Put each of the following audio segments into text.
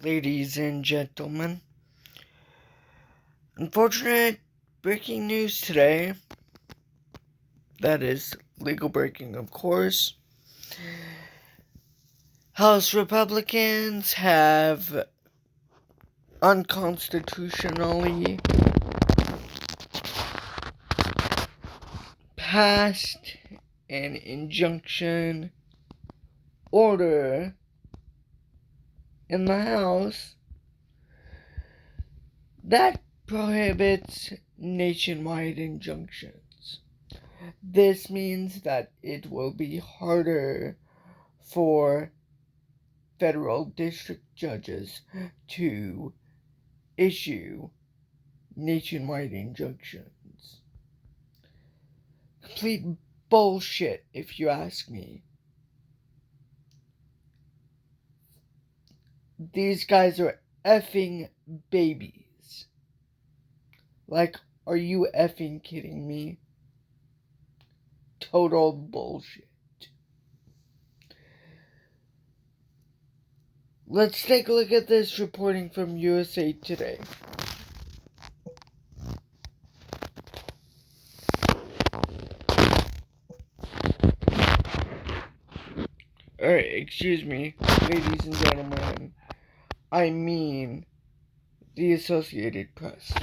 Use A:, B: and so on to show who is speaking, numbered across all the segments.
A: ladies and gentlemen. Unfortunate breaking news today. That is legal breaking, of course. House Republicans have unconstitutionally passed an injunction order in the House that prohibits nationwide injunctions. This means that it will be harder for federal district judges to issue nationwide injunctions. Complete bullshit, if you ask me. These guys are effing babies. Like, are you effing kidding me? Total bullshit. Let's take a look at this reporting from USA Today. Alright, excuse me, ladies and gentlemen. I mean the Associated Press.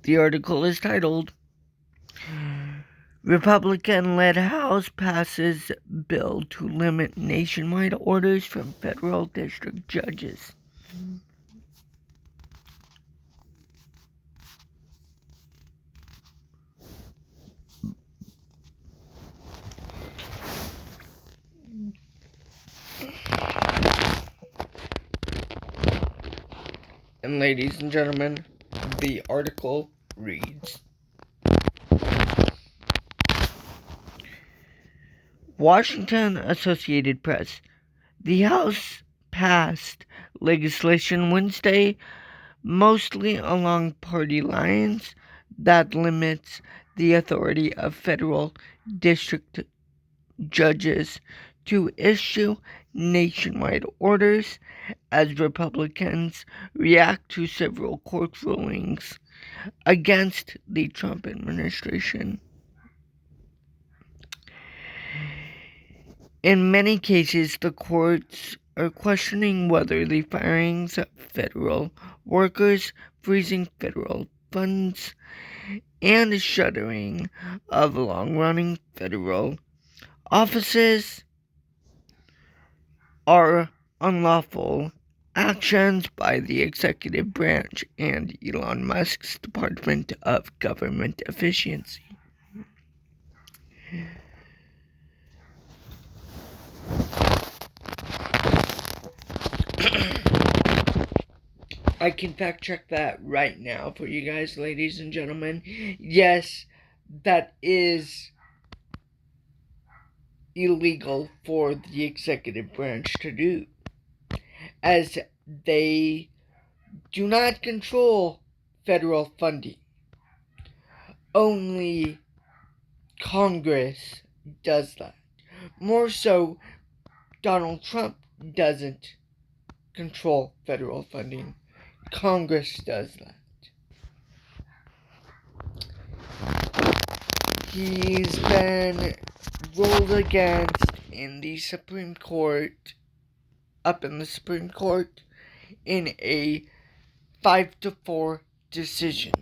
A: The article is titled, Republican-led House passes bill to limit nationwide orders from federal district judges. And ladies and gentlemen, the article reads, Washington Associated Press. The House passed legislation Wednesday, mostly along party lines, that limits the authority of federal district judges to issue nationwide orders as Republicans react to several court rulings against the Trump administration. In many cases, the courts are questioning whether the firings of federal workers, freezing federal funds, and shuttering of long-running federal offices are unlawful actions by the executive branch and Elon Musk's Department of Government Efficiency. I can fact check that right now for you guys, ladies and gentlemen. Yes, that is illegal for the executive branch to do, as they do not control federal funding. Only Congress does that. More so, Donald Trump doesn't control federal funding. Congress does that. He's been ruled against in the Supreme Court, up in the Supreme Court, in a 5-4 decision.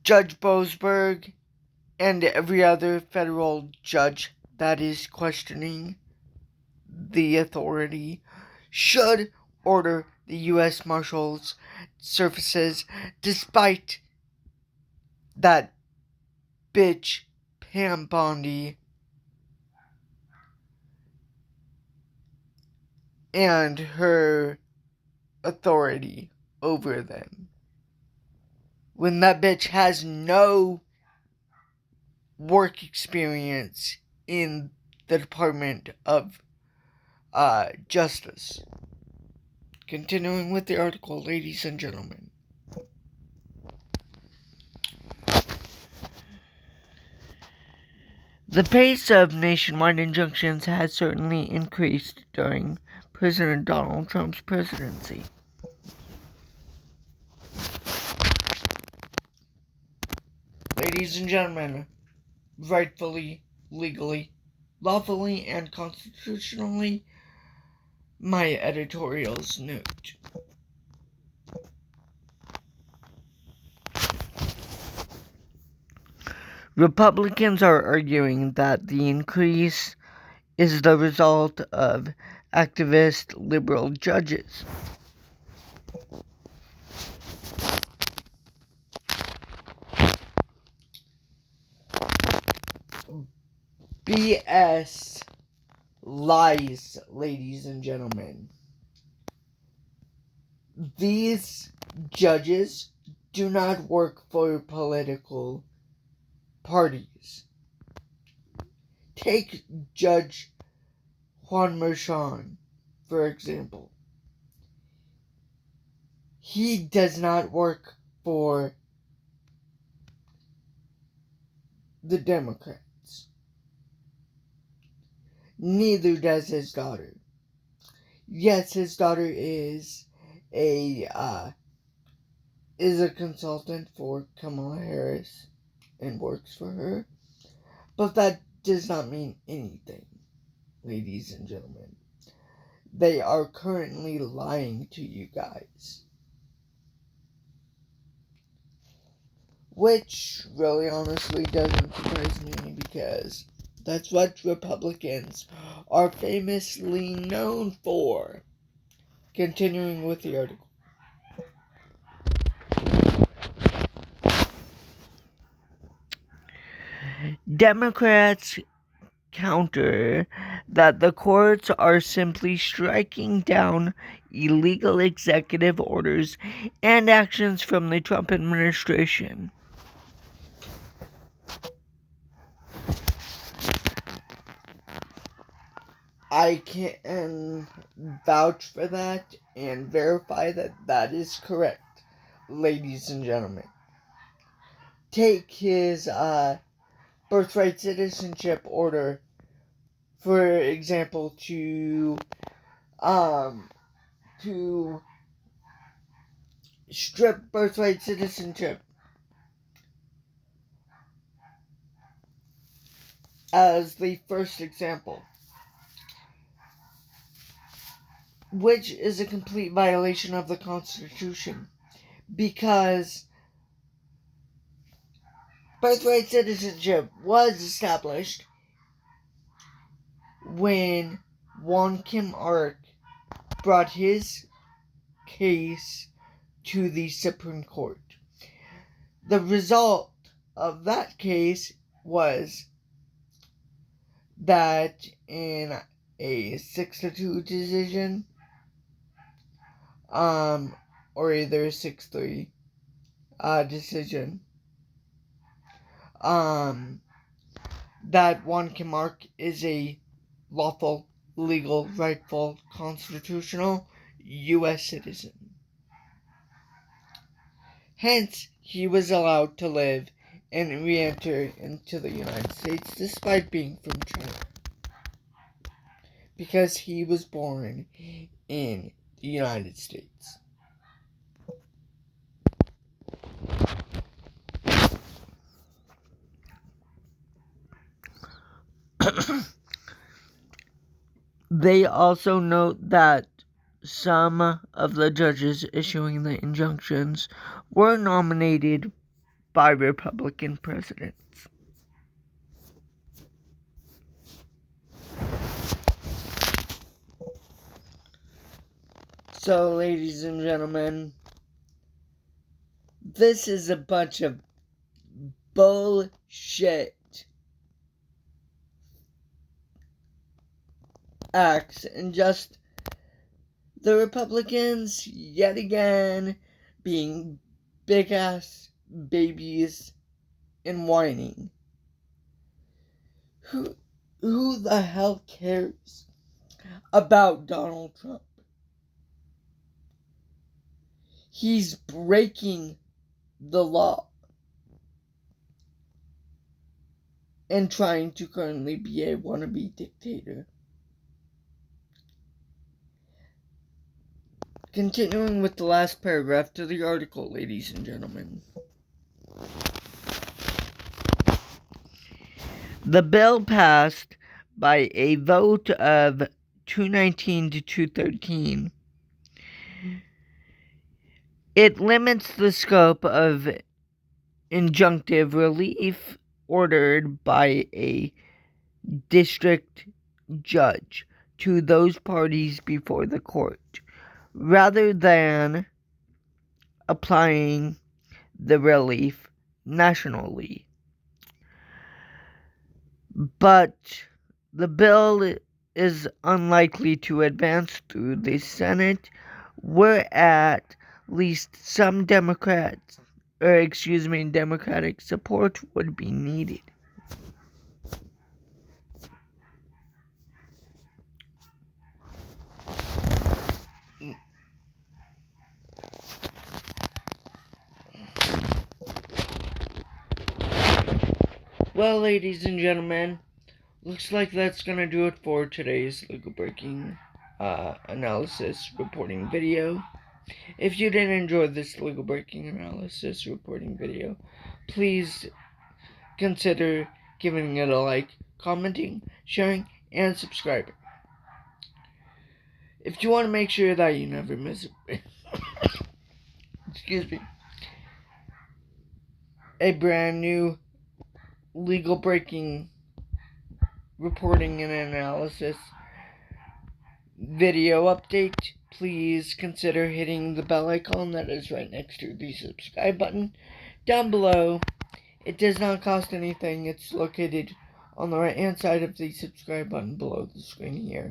A: Judge Boasberg and every other federal judge that is questioning the authority should order the U.S. Marshals Services, despite that bitch Pam Bondi and her authority over them. When that bitch has no work experience in the Department of Justice. Continuing with the article, ladies and gentlemen. The pace of nationwide injunctions has certainly increased during President Donald Trump's presidency. Ladies and gentlemen, rightfully, legally, lawfully, and constitutionally, my editorial's note. Republicans are arguing that the increase is the result of activist liberal judges. BS lies, ladies and gentlemen. These judges do not work for political parties. Take Judge Juan Merchan, for example. He does not work for the Democrats. Neither does his daughter. Yes, his daughter is a consultant for Kamala Harris and works for her, but that does not mean anything, ladies and gentlemen. They are currently lying to you guys. Which really honestly doesn't surprise me, because that's what Republicans are famously known for. Continuing with the article. Democrats counter that the courts are simply striking down illegal executive orders and actions from the Trump administration. I can vouch for that and verify that that is correct, ladies and gentlemen. Take his birthright citizenship order, for example, to strip birthright citizenship as the first example, which is a complete violation of the Constitution, because birthright citizenship was established when Won Kim Ark brought his case to the Supreme Court. The result of that case was that in a 6-2 decision, or either a 6-3 decision, that Won Kim Ark is a lawful, legal, rightful, constitutional U.S. citizen. Hence, he was allowed to live and re-enter into the United States despite being from China, because he was born in the United States. They also note that some of the judges issuing the injunctions were nominated by Republican presidents. So, ladies and gentlemen, this is a bunch of bullshit acts, and just the Republicans yet again being big ass babies and whining. Who the hell cares about Donald Trump? He's breaking the law and trying to currently be a wannabe dictator. Continuing with the last paragraph to the article, ladies and gentlemen. The bill passed by a vote of 219 to 213. It limits the scope of injunctive relief ordered by a district judge to those parties before the court, rather than applying the relief nationally. But the bill is unlikely to advance through the Senate, where at least some Democratic support would be needed. Well, ladies and gentlemen, looks like that's gonna do it for today's legal breaking analysis reporting video. If you did enjoy this legal breaking analysis reporting video, please consider giving it a like, commenting, sharing, and subscribing. If you want to make sure that you never miss a brand new legal breaking reporting and analysis video update, please consider hitting the bell icon that is right next to the subscribe button down below. It does not cost anything. It's located on the right hand side of the subscribe button below the screen here.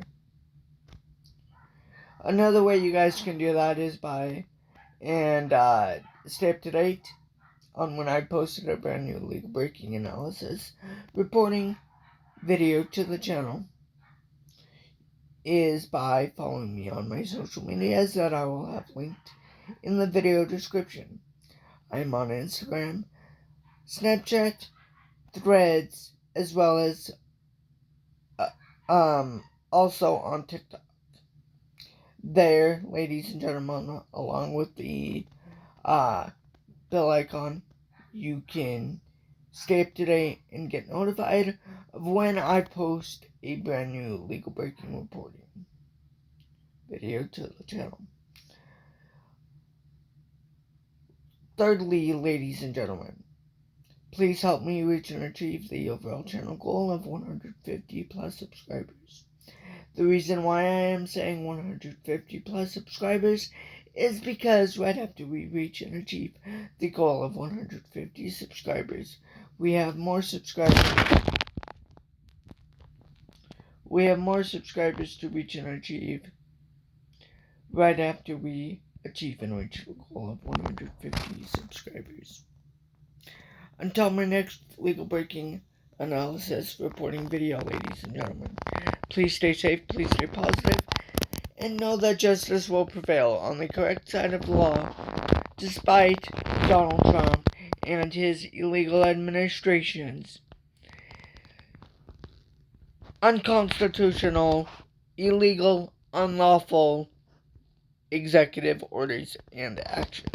A: Another way you guys can do that is by stay up to date on when I posted a brand new legal breaking analysis reporting video to the channel is by following me on my social medias that I will have linked in the video description. I am on Instagram, Snapchat, Threads, as well as also on TikTok. There, ladies and gentlemen, along with the bell icon, you can stay up to date and get notified of when I post a brand new legal breaking reporting video to the channel. Thirdly, ladies and gentlemen, please help me reach and achieve the overall channel goal of 150 plus subscribers. The reason why I am saying 150 plus subscribers is because right after we reach and achieve the goal of 150 subscribers, we have more subscribers to reach and achieve right after we achieve and reach the goal of 150 subscribers. Until my next legal breaking analysis reporting video, ladies and gentlemen, please stay safe, please stay positive, and know that justice will prevail on the correct side of the law, despite Donald Trump and his illegal administration's unconstitutional, illegal, unlawful executive orders and actions.